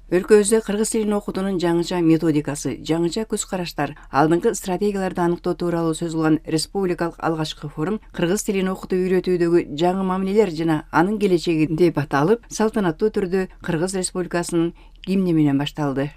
Өлкөбүздө кыргыз тилин окутуунун жаңыча методикасы, жаңыча көз караштар, алдыңкы стратегияларды аныктоо тууралуу сөз кылган республикалык алгачкы форум кыргыз тилин окутуп үйрөтүүдөгү жаңы мамилелер жана анын келечеги деп аталып, салтанаттуу түрдө Кыргыз Республикасынын гимни менен башталды.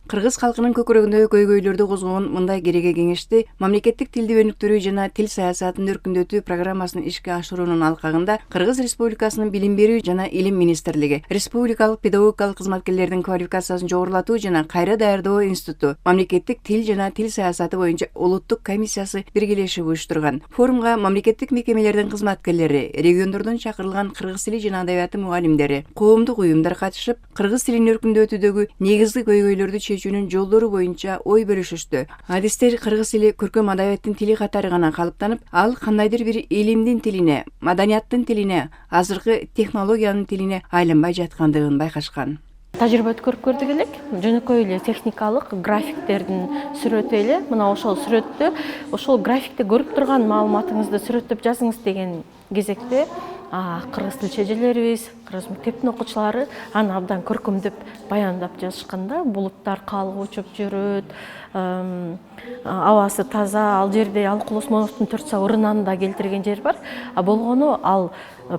Кыргыз халкынын көкүрөгүндө көйгөйлөрдү козгогон мындай кереге кеңешти мамлекеттик тилди өнүктүрүү жана тил саясатын өркүндөтүү программасын ишке ашыруунун алкагында Кыргыз Республикасынын Билим берүү жана Илим министрлиги, республикалык педагогикалык кызматкерлердин квалификациясын жогорулатуу жана кайра даярдоо институту, мамлекеттик тил жана тил саясаты боюнча улуттук комиссиясы биргелешип уюштурган. Форумга мамлекеттик мекемелердин кызматкерлери, региондордон чакырылган кыргыз тили жана адабияты мугалимдери, коомдук уюмдар катышып, кыргыз тилин өркүндөтүүдөгү негизги көйгөйлөрдү чечүүнүн жолдору боюнча ой бөлүшүштү. Адистер кыргыз тили көркөм адабияттын тили катары гана калыптанып, ал кандайдыр бир илимдин тилине, маданияттын тилине, азыркы технологиянын тилине айланбай жаткандыгын байкашкан. Тажрыйба өткөрүп көрдүк элек. Жөнөкөй эле техникалык графиктердин сүрөтү эле. Мына ошол сүрөттө, ошол графикте көрүп турган маалыматыңызды сүрөттөп жазыңыз деген кезекте кыргыз тил чежелерибиз, кыргыз мектептин окуучулары аны абдан көркөмдөп баяндап жазышканда, булуттар калып учуп жүрөт, абасы таза, ал жерде Алкул Осмоновдун 4 ырынан да келтирген жер бар. Болгону ал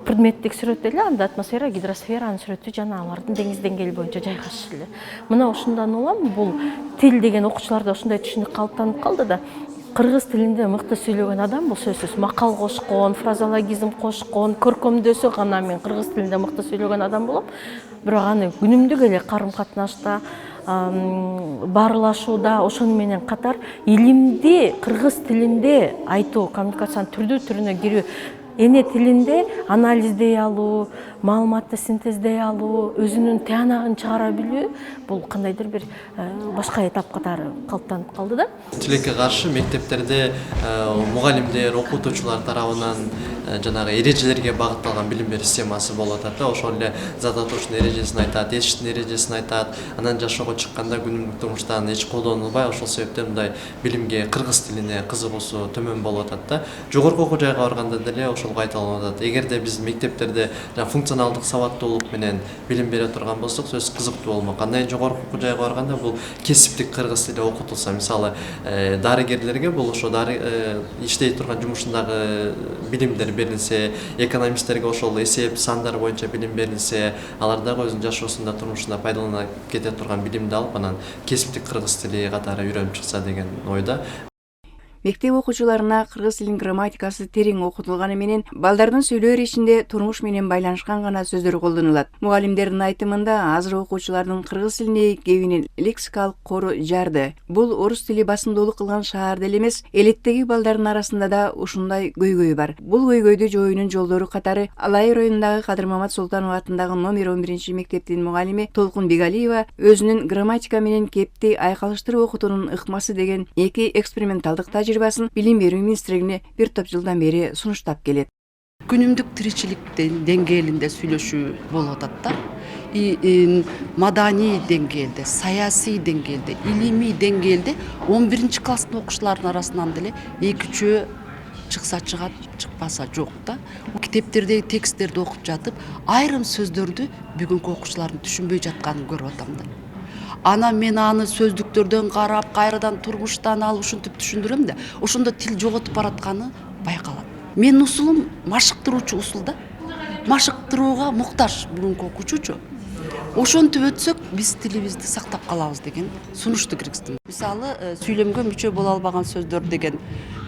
предметтик сүрөт эле, анда атмосфера, гидросферанын сүрөтү жана алардын деңиз деңгээли боюнча жайгашышы эле. Мына ушундан улам бул тил деген окуучуларда ушундай түшүнүк калыптанып калды да, кыргыз тилинде мыкты сүйлөгөн адам бул сөзсүз макал кошкон, фразологизм кошкон, көркөмдөсө гана мен кыргыз тилинде мыкты сүйлөгөн адам болом. Бирок аны күнүмдүк эле карым катнашта, баарлашууда, ошону менен катар илимди кыргыз тилинде айтуу, коммуникациянын түрүнө кирүү, эне тилинде анализдей алуу, маалыматты синтездей алуу, өзүнүн тыянагын чыгара билүү, бул кандайдыр бир башка этап катары калыптанып калды да. Тилекке каршы мектептерде мугалимдер, окутуучулар тарабынан жанагы эрежелерге багытталган билим берүү системасы болуп атат да. Ошол эле зат атуучунун эрежесин айтат, эшиктин эрежесин айтат. Анан жашоого чыкканда күнүмдүк турмушта эч колдонулбай, ошол себептен мындай билимге, кыргыз тилине кызыгуусу төмөн болуп атат да. Жогорку окуу жайга барганда деле ошол кайталанып атат. Эгерде биз мектептерде функционалдык сабаттуулук менен билим бере турган болсок, сөз кызыктуу болмок. Андан кийин жогорку окуу жайга барганда бул кесиптик кыргыз тили окутулса, мисалы дарыгерлерге бул ошо иштей турган жумушундагы билимдер берилсе, экономисттерге ошол эсеп, сандар боюнча билим берилсе, алар дагы өзүнүн жашоосунда, турмушунда пайдалана кете турган билимди алып, анан кесиптик кыргыз тили катары үйрөнүп чыкса деген ойда. Мектеп окуучуларына кыргыз тилинин грамматикасы терең окутулганы менен балдардын сүйлөө ичинде турмуш менен байланышкан гана сөздөр колдонулат. Мугалимдердин айтымында азыр окуучулардын кыргыз тилине кебинин лексикалык кору жарды. Бул орус тили басымдуулук кылган шаарда эле эмес, элеттеги балдардын арасында да ушундай көйгөй бар. Бул көйгөйдү жоюунун жолдору катары Алай районундагы Кадыр Мамат Султанов атындагы номер 11 мектептин мугалими Толкун Бегалиева өзүнүн грамматика менен кепти айкалыштырып окутуунун ыкмасы деген эки эксперименталдык тажрыйбасын Билим берүү министрлигине бир топ жылдан бери сунуштап келет. Күнүмдүк тиричиликтин деңгээлинде сүйлөшүү болуп атат да. Маданий деңгээлде, саясий деңгээлде, илимий деңгээлде 11 класстын окуучуларынын арасынан деле 2-3 чыкса чыгат, чыкпаса жок да. Китептердеги тексттерди окуп жатып, айрым сөздөрдү бүгүнкү окуучулардын түшүнбөй жатканын көрүп атам да. Анан мен аны сөздүктөрдөн карап, кайрадан турмуштан алып ушинтип түшүндүрөм да, ошондо тил жоготуп баратканы байкалат. Менин усулум машыктыруучу усул да. Машыктырууга муктаж бүгүнкү окуучучу. Ошентип өтсөк, биз тилибизди сактап калабыз деген сунушту киргиздим. Мисалы, сүйлөмгө мүчө боло албаган сөздөр деген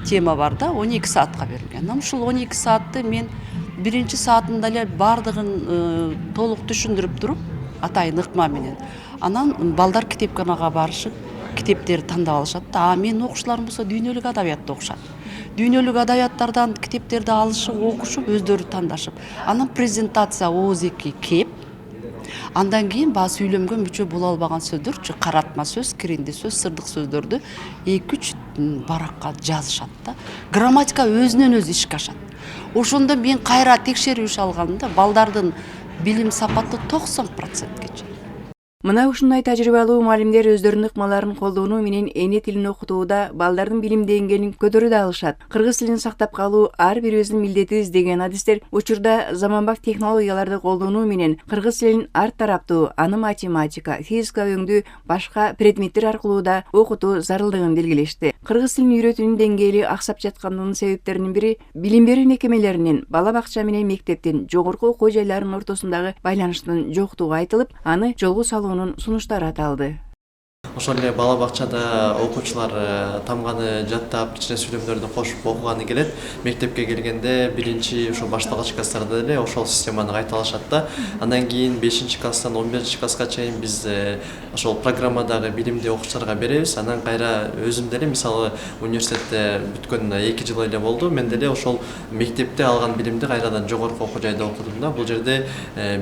тема бар да, 12 саатка берилген. Анан ушул 12 саатты мен биринчи саатында эле бардыгын толук түшүндүрүп туруп, атайын ыкма менен. Анан балдар китепканага барышып, китептерди тандап алышат да. Менин окуучуларым болсо дүйнөлүк адабиятты окушат. Дүйнөлүк адабияттардан китептерди алышып, окушуп, өздөрү тандашып. Анан презентация ооз эки кеп, Андан кийин баягы сүйлөмгө мүчө боло албаган сөздөрчү, каратма сөз, киринди сөз, сырдык сөздөрдү 2-3 баракка жазышат да. Грамматика өзүнөн өзү ишке ашат. Ошондо мен кайра текшерүү иш алганда балдардын билим сапаты 90%ге чейин. Мына ушундай тажрыйбалуу мугалимдер өздөрүнүн ыкмаларын колдонуу менен эне тилин окутууда балдардын билим деңгээлин көтөрө алышат. Кыргыз тилин сактап калуу ар бирибиздин милдетибиз деген адистер учурда заманбап технологияларды колдонуу менен кыргыз тилин ар тараптуу, аны математика, физика өңдүү башка предметтер аркылуу да окутуу зарылдыгын белгилешти. Кыргыз тилин үйрөтүүнүн деңгээли аксап жаткандыгынын себептеринин бири билим берүү мекемелеринин бала бакча менен мектептин жогорку окуу жайларынын ортосундагы байланыштын жоктугу айтылып, аны жолго салуунун сунуштары аталды. Ошол эле бала бакчада окуучулар тамганы жаттап, кичине сүйлөмдөрдү кошуп окуганы келет. Мектепке келгенде биринчи ошо башталгыч класстарда эле ошол системаны кайталашат да. Андан кийин 5-класстан 11-класска чейин биз ошол программадагы билимди окуучуларга беребиз. Анан кайра өзүм деле мисалы университетте бүткөнүнө 2 жыл эле болду. Мен деле ошол мектепте алган билимди кайрадан жогорку окуу жайда окудум да. Бул жерде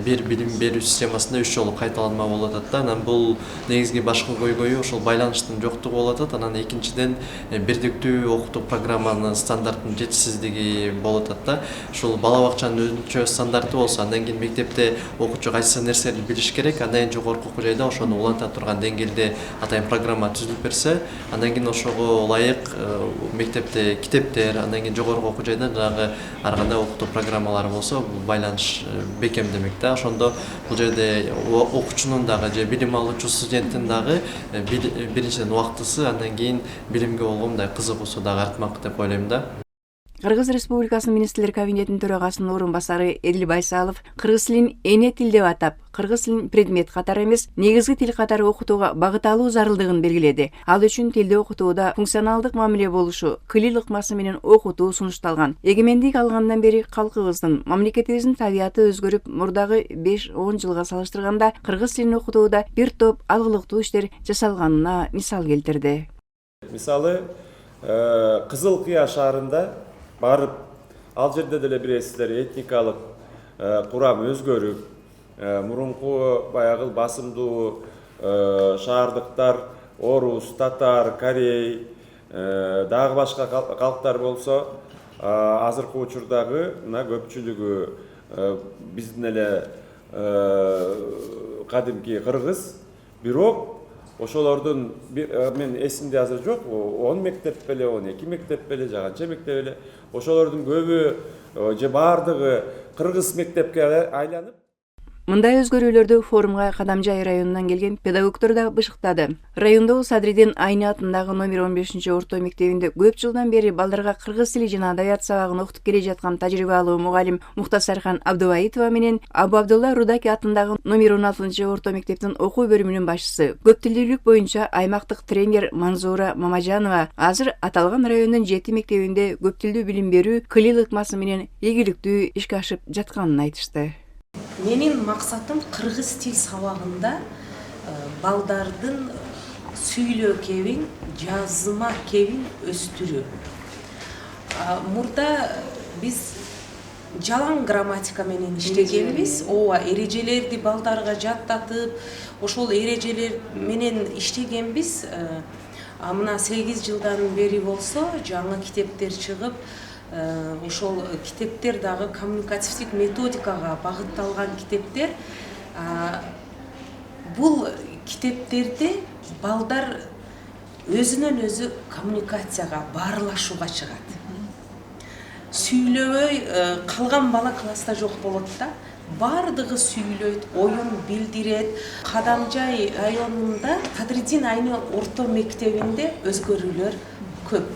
бир билим берүү системасында 3 жолу кайталанма болуп атат да. Анан бул негизги башкы көйгөйү ошол байланыштын жоктугу болуп атат. Анан экинчиден бирдиктүү окутуу программанын стандартынын жетишсиздиги болуп атат да. Ушул бала бакчанын өзүнчө стандарты болсо, андан кийин мектепте окуучу кайсы нерсени билиш керек, андан кийин жогорку окуу жайда ошону уланта турган деңгээлде атайын программа түзүлүп берсе, андан кийин ошого ылайык мектепте китептер, андан кийин жогорку окуу жайда жанагы ар кандай окутуу программалары болсо, бул байланыш бекем демек да. Ошондо бул жерде окуучунун дагы же билим алуучу студенттин дагы биринчиден убактысы, андан кийин билимге болгон мындай кызыгуусу дагы артмак деп ойлойм да. Кыргыз Республикасынын Министрлер кабинетинин төрагасынын орун басары Эдил Байсалов кыргыз тилин эне тил деп атап, кыргыз тилин предмет катары эмес, негизги тил катары окутууга багыт алуу зарылдыгын белгиледи. Ал үчүн тилди окутууда функционалдык мамиле болушу, кылил ыкмасы менен окутуу сунушталган. Эгемендик алгандан бери калкыбыздын, мамлекетибиздин табияты өзгөрүп, мурдагы 5-10 жылга салыштырганда кыргыз тилин окутууда бир топ алгылыктуу иштер жасалганына мисал келтирди. Мисалы, Кызыл Кыя шаарында барып, ал жерде деле билесиздер, этникалык курам өзгөрүп, мурунку баягы басымдуу шаардыктар, орус, татар, корей, дагы башка калктар болсо, азыркы учурдагы мына көпчүлүгү биздин эле кадимки кыргыз, бирок ошолордун мен эсимде азыр жок, 10 мектеп беле, 12 мектеп беле, же канча мектеп беле, ошолордун көбү же баардыгы кыргыз мектепке айланып. Мындай өзгөрүүлөрдү форумга Кадамжай районунан келген педагогдор да бышыктады. Райондогу Садридин Айны атындагы номер 15-орто мектебинде көп жылдан бери балдарга кыргыз тили жана адабият сабагын окутуп келе жаткан тажрыйбалуу мугалим Мухтасархан Абдубаитова менен Абу Абдулла Рудаки атындагы номер 16-орто мектептин окуу бөлүмүнүн башчысы, көп тилдүүлүк боюнча аймактык тренер Манзура Мамажанова азыр аталган райондун 7 мектебинде көп тилдүү билим берүү кылил ыкмасы менен ийгиликтүү ишке ашып жатканын айтышты. Менин максатым кыргыз тил сабагында балдардын сүйлөө кебин, жазма кебин өстүрүү. Мурда биз жалаң грамматика менен иштегенбиз. Ооба, эрежелерди балдарга жаттатып, ошол эрежелер менен иштегенбиз. Мына 8 жылдан бери болсо, жаңы китептер чыгып, ошол китептер дагы коммуникативдик методикага багытталган китептер. Бул китептерде балдар өзүнөн өзү коммуникацияга, баарлашууга чыгат. Сүйлөбөй калган бала класста жок болот да. Бардыгы сүйлөйт, оюн билдирет. Кадамжай районунда Садридин Айны орто мектебинде өзгөрүүлөр көп.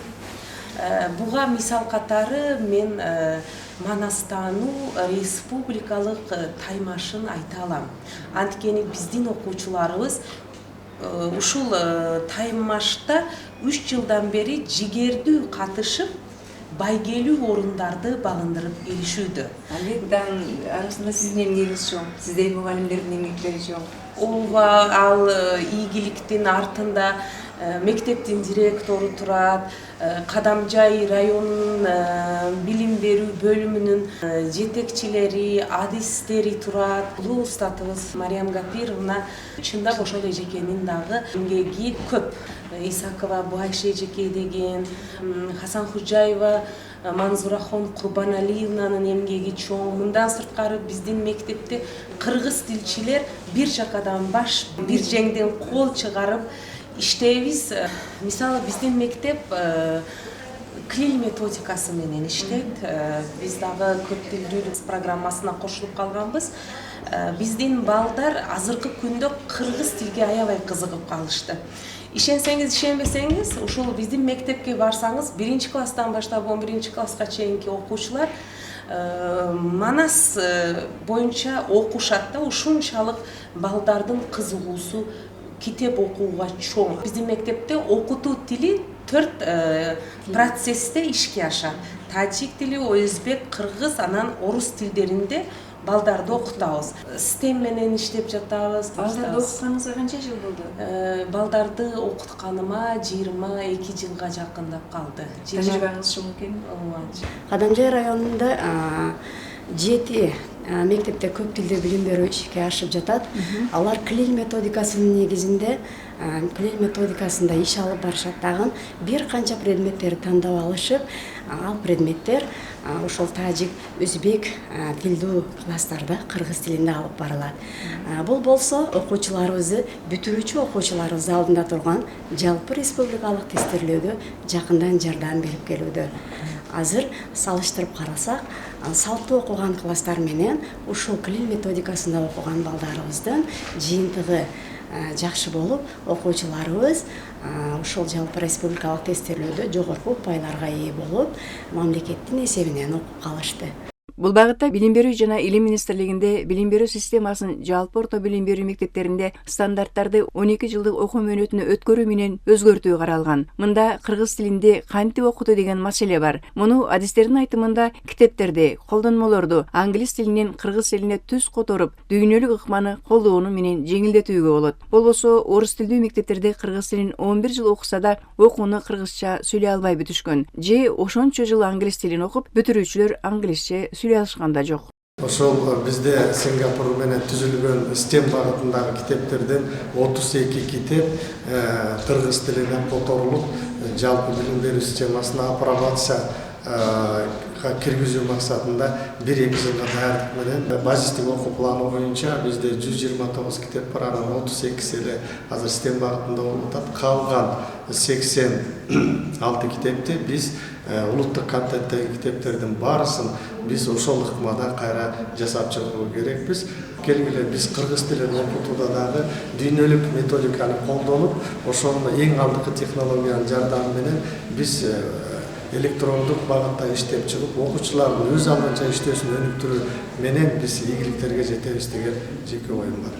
Буга мисал катары мен Манастануу республикалык таймашын айта алам. Анткени биздин окуучуларыбыз ушул таймашта 3 жылдан бери жигердүү катышып, байгелүү орундарды багындырып келишүүдө. Алектан арасында сиздин эмгегиңиз чоң, сиздей мугалимдердин эмгектери чоң. Ооба, ал ийгиликтин артында мектептин директору турат, Кадамжай районунун билим берүү бөлүмүнүн жетекчилери, адистери турат. Улуу устатыбыз Мариям Гапировна чындап ошол эжекенин дагы эмгеги көп. Исакова Буайша эжеке деген, Хасан Худжаева, Манзурахон Курбаналиевнанын эмгеги чоң. Мындан сырткары биздин мектепте кыргыз тилчилер бир жакадан баш, бир жеңден кол чыгарып иштейбиз. Мисалы биздин мектеп клил методикасы менен иштейт. Биз дагы көп тилдүүлүк программасына кошулуп калганбыз. Биздин балдар азыркы күндө кыргыз тилге аябай кызыгып калышты. Ишенсеңиз, ишенбесеңиз, ушул биздин мектепке барсаңыз, 1-класстан баштап 11-класска чейинки окуучулар манас боюнча окушат да. Ушунчалык балдардын кызыгуусу китеп окууга чоң. Биздин мектепте окутуу тили 4 процессте ишке ашат. Тажик тили, өзбек, кыргыз, анан орус тилдеринде балдарды окутабыз. Систем менен иштеп жатабыз. Балдарды окутканыңызга канча жыл болду? Балдарды окутканыма 22 жылга жакындап калды. Тажрыйбаңыз чоң экен. Кадамжай районунда 7 мектепте көп тилде билим берүү ишке ашып жатат. Алар клил методикасынын негизинде клил методикасында иш алып барышат. Дагы бир канча предметтерди тандап алышып, ал предметтер ошол тажик, өзбек тилдүү класстарда кыргыз тилинде алып барылат. Бул болсо окуучуларыбызды, бүтүрүүчү окуучуларыбыз алдында турган жалпы республикалык тестирлөөдө жакындан жардам берип келүүдө. Азыр салыштырып карасак, салтуу окуган класстар менен ушул клил методикасында окуган балдарыбыздын жыйынтыгы жакшы болуп, окуучуларыбыз ушул жалпы республикалык тестирлөөдө жогорку упайларга ээ болуп, мамлекеттин эсебинен окуп калышты. Бул багытта Билим берүү жана Илим министрлигинде билим берүү системасын жалпы орто билим берүү мектептеринде стандарттарды 12 жылдык окуу мөөнөтүнө өткөрүү менен өзгөртүү каралган. Мында кыргыз тилинде кантип окутуу деген маселе бар. Муну адистердин айтымында китептерди, колдонмолорду англис тилинен кыргыз тилине түз которуп, дүйнөлүк ыкманы колдонуу менен жеңилдетүүгө болот. Болбосо орус тилдүү мектептерде кыргыз тилин 11 жыл окуса да окууну кыргызча сүйлөй албай бүтүшкөн. Же ошончо жыл англис тилин окуп, бүтүрүүчүлөр англисче сүйлөй алышканда жок. Ошол бизде Сингапур менен түзүлгөн STEM багытындагы китептерден 32 китеп кыргыз тилине которулуп, жалпы билим берүү системасына апробация киргизүү максатында 1-2 жылга даярдык менен базистик окуу планы боюнча бизде 129 китеп бар, анан 32 эле азыр STEM багытында болуп атат. Калган 86 китепти биз улуттук контенттеги китептердин баарысын биз ошол ыкмада кайра жасап чыгуу керекпиз. Келгиле биз кыргыз тилин окутууда дагы дүйнөлүк методиканы колдонуп, ошонун эң алдыңкы технологиянын жардамы менен биз электрондук багытта иштеп чыгып, окуучулардын өз алдынча иштөөсүн өнүктүрүү менен биз ийгиликтерге жетебиз деген жеке оюм бар.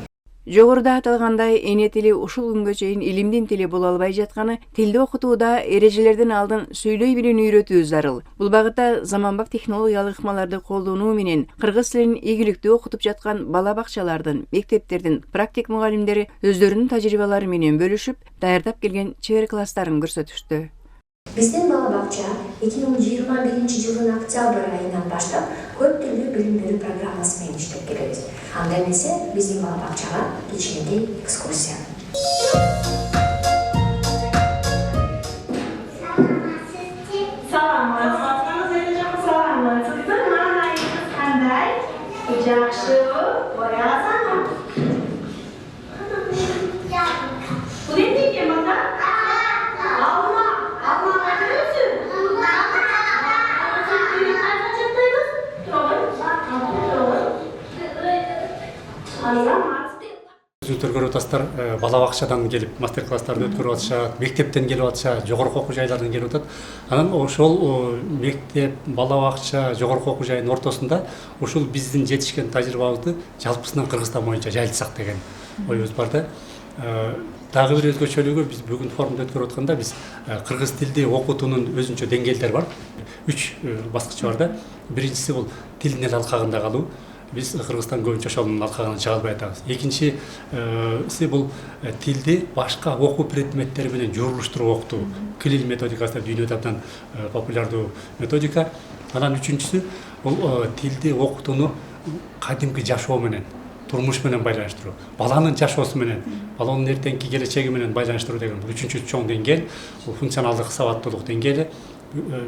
Жогоруда аталгандай эне тили ушул күнгө чейин илимдин тили боло албай жатканы тилди окутууда эрежелерден алдын сүйлөй билүүнү үйрөтүү зарыл. Бул багытта заманбап технологиялык ыкмаларды колдонуу менен кыргыз тилин ийгиликтүү окутуп жаткан бала бакчалардын, мектептердин практик мугалимдери өздөрүнүн тажрыйбалары менен бөлүшүп, даярдап келген чебер класстарын көрсөтүштү. Биздин бала бакча 2021 жылдын октябрь айынан баштап көп тилдүү билим берүү программасы менен иштеп келебиз. Анда эмесе биздин бала бакчага кичинекей экскурсия. Жакшы, боягасаңбы? Бул эмне экен бата? Алма качырсың? Түзүлтөр көрүп атасыздар, бала бакчадан келип мастер класстарды өткөрүп атышат, мектептен келип атышат, жогорку окуу жайлардан келип атат. Анан ошол мектеп, бала бакча, жогорку окуу жайынын ортосунда ушул биздин жетишкен тажрыйбабызды жалпысынан Кыргызстан боюнча жайылтсак деген оюбуз бар да. Дагы бир өзгөчөлүгү биз бүгүн форумду өткөрүп атканда биз кыргыз тилди окутуунун өзүнчө деңгээлдери бар. 3 баскычы бар да. Биринчиси бул тилдин эл алкагында калуу. биз Кыргызстан көбүнчө ошонун алкагына чыга албай атабыз. Экинчиси бул тилди башка окуу предметтери менен журулуштуруп окутуу. Клил методикасы дүйнөдө абдан популярдуу методика. Анан үчүнчүсү бул тилди окутууну кадимки жашоо менен, турмуш менен байланыштыруу. Баланын жашоосу менен, баланын эртеңки келечеги менен байланыштыруу деген бул үчүнчү чоң деңгээл, бул функционалдык сабаттуулук деңгээли.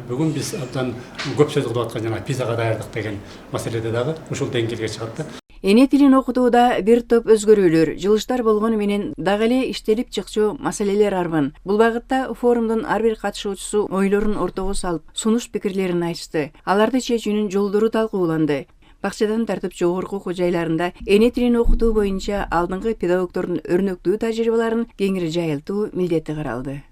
Бүгүн биз абдан көп сөз кылып аткан жана пизага даярдык деген маселеде дагы ушул деңгээлге чыгат да. Эне тилин окутууда бир топ өзгөрүүлөр, жылыштар болгону менен дагы эле иштелип чыкчу маселелер арбын. Бул багытта форумдун ар бир катышуучусу ойлорун ортого салып, сунуш пикирлерин айтышты. Аларды чечүүнүн жолдору талкууланды. Бакчадан тартып жогорку окуу жайларында эне тилин окутуу боюнча алдыңкы педагогдордун өрнөктүү тажрыйбаларын кеңири жайылтуу милдети каралды.